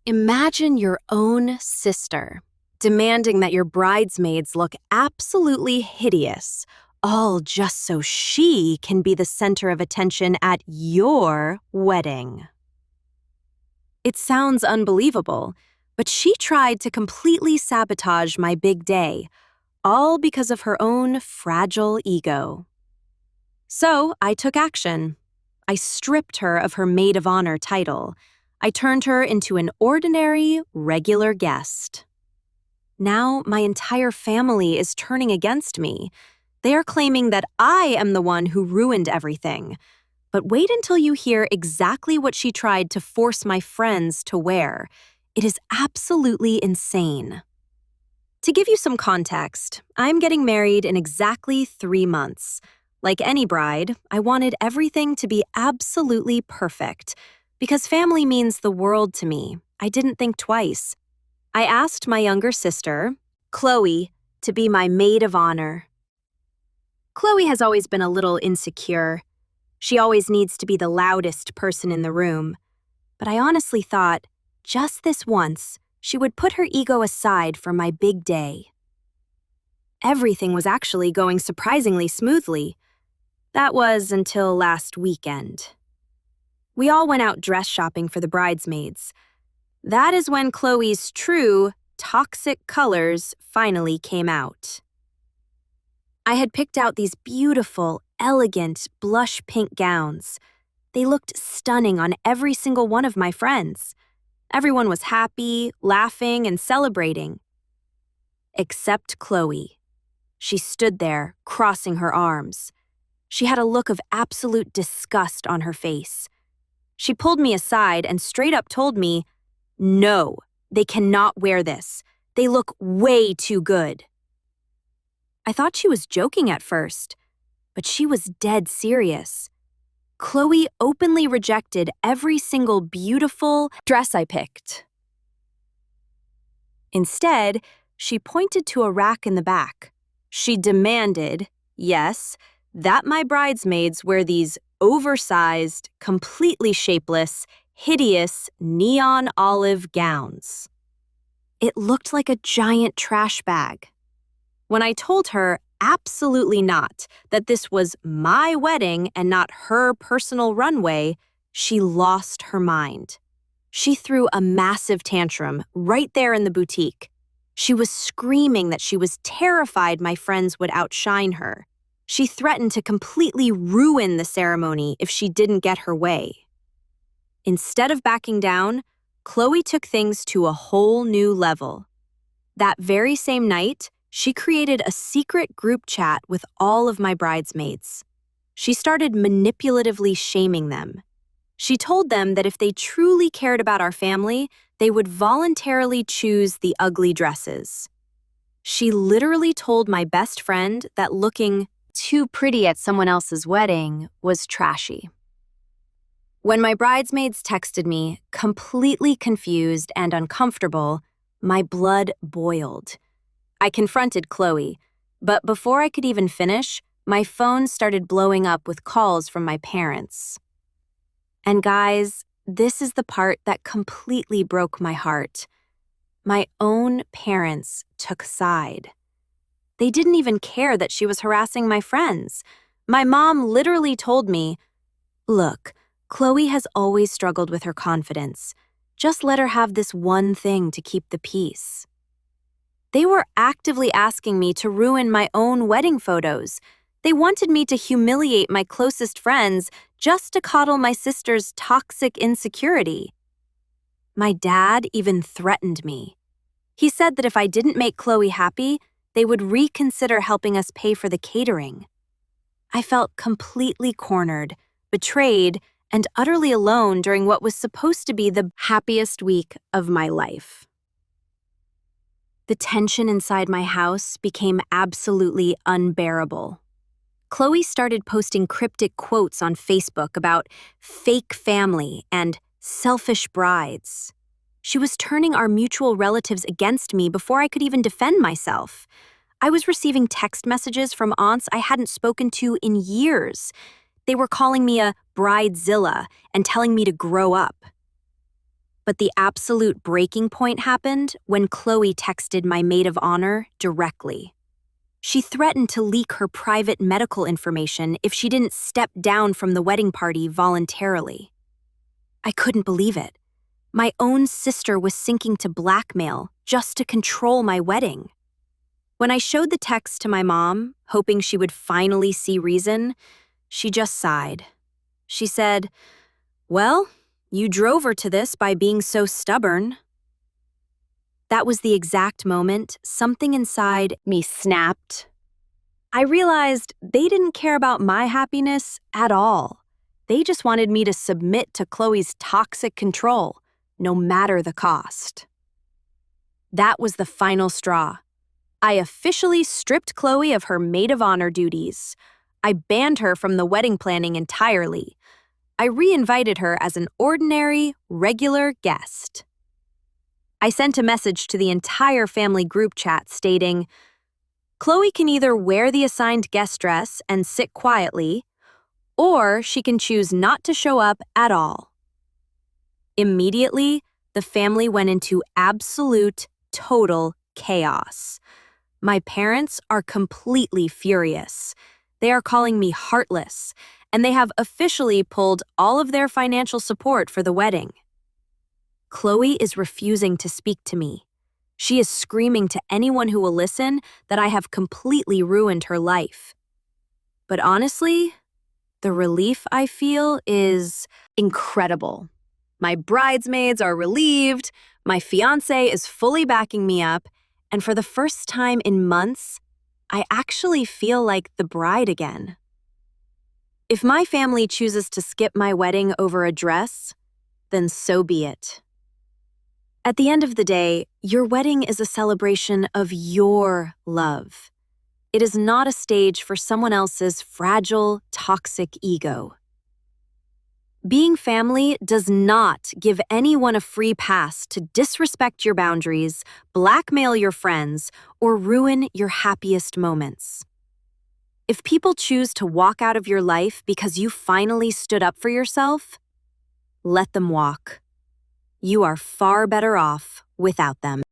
Imagine your own sister demanding that your bridesmaids look absolutely hideous, all just so she can be the center of attention at your wedding. It sounds unbelievable, but she tried to completely sabotage my big day, all because of her own fragile ego. So I took action. I stripped her of her Maid of Honor title. I turned her into an ordinary, regular guest. Now my entire family is turning against me. They are claiming that I am the one who ruined everything. But wait until you hear exactly what she tried to force my friends to wear. It is absolutely insane. To give you some context, I'm getting married in exactly 3 months. Like any bride, I wanted everything to be absolutely perfect. Because family means the world to me, I didn't think twice. I asked my younger sister, Chloe, to be my maid of honor. Chloe has always been a little insecure. She always needs to be the loudest person in the room. But I honestly thought, just this once, she would put her ego aside for my big day. Everything was actually going surprisingly smoothly. That was until last weekend. We all went out dress shopping for the bridesmaids. That is when Chloe's true, toxic colors finally came out. I had picked out these beautiful, elegant, blush pink gowns. They looked stunning on every single one of my friends. Everyone was happy, laughing, and celebrating. Except Chloe. She stood there, crossing her arms. She had a look of absolute disgust on her face. She pulled me aside and straight up told me, "No, they cannot wear this. They look way too good." I thought she was joking at first, but she was dead serious. Chloe openly rejected every single beautiful dress I picked. Instead, she pointed to a rack in the back. She demanded, yes, that my bridesmaids wear these oversized, completely shapeless, hideous neon olive gowns. It looked like a giant trash bag. When I told her absolutely not, that this was my wedding and not her personal runway, she lost her mind. She threw a massive tantrum right there in the boutique. She was screaming that she was terrified my friends would outshine her. She threatened to completely ruin the ceremony if she didn't get her way. Instead of backing down, Chloe took things to a whole new level. That very same night, she created a secret group chat with all of my bridesmaids. She started manipulatively shaming them. She told them that if they truly cared about our family, they would voluntarily choose the ugly dresses. She literally told my best friend that looking too pretty at someone else's wedding was trashy. When my bridesmaids texted me, completely confused and uncomfortable, my blood boiled. I confronted Chloe, but before I could even finish, my phone started blowing up with calls from my parents. And guys, this is the part that completely broke my heart. My own parents took side. They didn't even care that she was harassing my friends. My mom literally told me, "Look, Chloe has always struggled with her confidence. Just let her have this one thing to keep the peace." They were actively asking me to ruin my own wedding photos. They wanted me to humiliate my closest friends just to coddle my sister's toxic insecurity. My dad even threatened me. He said that if I didn't make Chloe happy, they would reconsider helping us pay for the catering. I felt completely cornered, betrayed, and utterly alone during what was supposed to be the happiest week of my life. The tension inside my house became absolutely unbearable. Chloe started posting cryptic quotes on Facebook about fake family and selfish brides. She was turning our mutual relatives against me before I could even defend myself. I was receiving text messages from aunts I hadn't spoken to in years. They were calling me a bridezilla and telling me to grow up. But the absolute breaking point happened when Chloe texted my maid of honor directly. She threatened to leak her private medical information if she didn't step down from the wedding party voluntarily. I couldn't believe it. My own sister was sinking to blackmail just to control my wedding. When I showed the text to my mom, hoping she would finally see reason, she just sighed. She said, "Well, you drove her to this by being so stubborn." That was the exact moment something inside me snapped. I realized they didn't care about my happiness at all. They just wanted me to submit to Chloe's toxic control, no matter the cost. That was the final straw. I officially stripped Chloe of her maid of honor duties. I banned her from the wedding planning entirely. I re-invited her as an ordinary, regular guest. I sent a message to the entire family group chat stating, "Chloe can either wear the assigned guest dress and sit quietly, or she can choose not to show up at all." Immediately, the family went into absolute, total chaos. My parents are completely furious. They are calling me heartless, and they have officially pulled all of their financial support for the wedding. Chloe is refusing to speak to me. She is screaming to anyone who will listen that I have completely ruined her life. But honestly, the relief I feel is incredible. My bridesmaids are relieved, my fiancé is fully backing me up, and for the first time in months, I actually feel like the bride again. If my family chooses to skip my wedding over a dress, then so be it. At the end of the day, your wedding is a celebration of your love. It is not a stage for someone else's fragile, toxic ego. Being family does not give anyone a free pass to disrespect your boundaries, blackmail your friends, or ruin your happiest moments. If people choose to walk out of your life because you finally stood up for yourself, let them walk. You are far better off without them.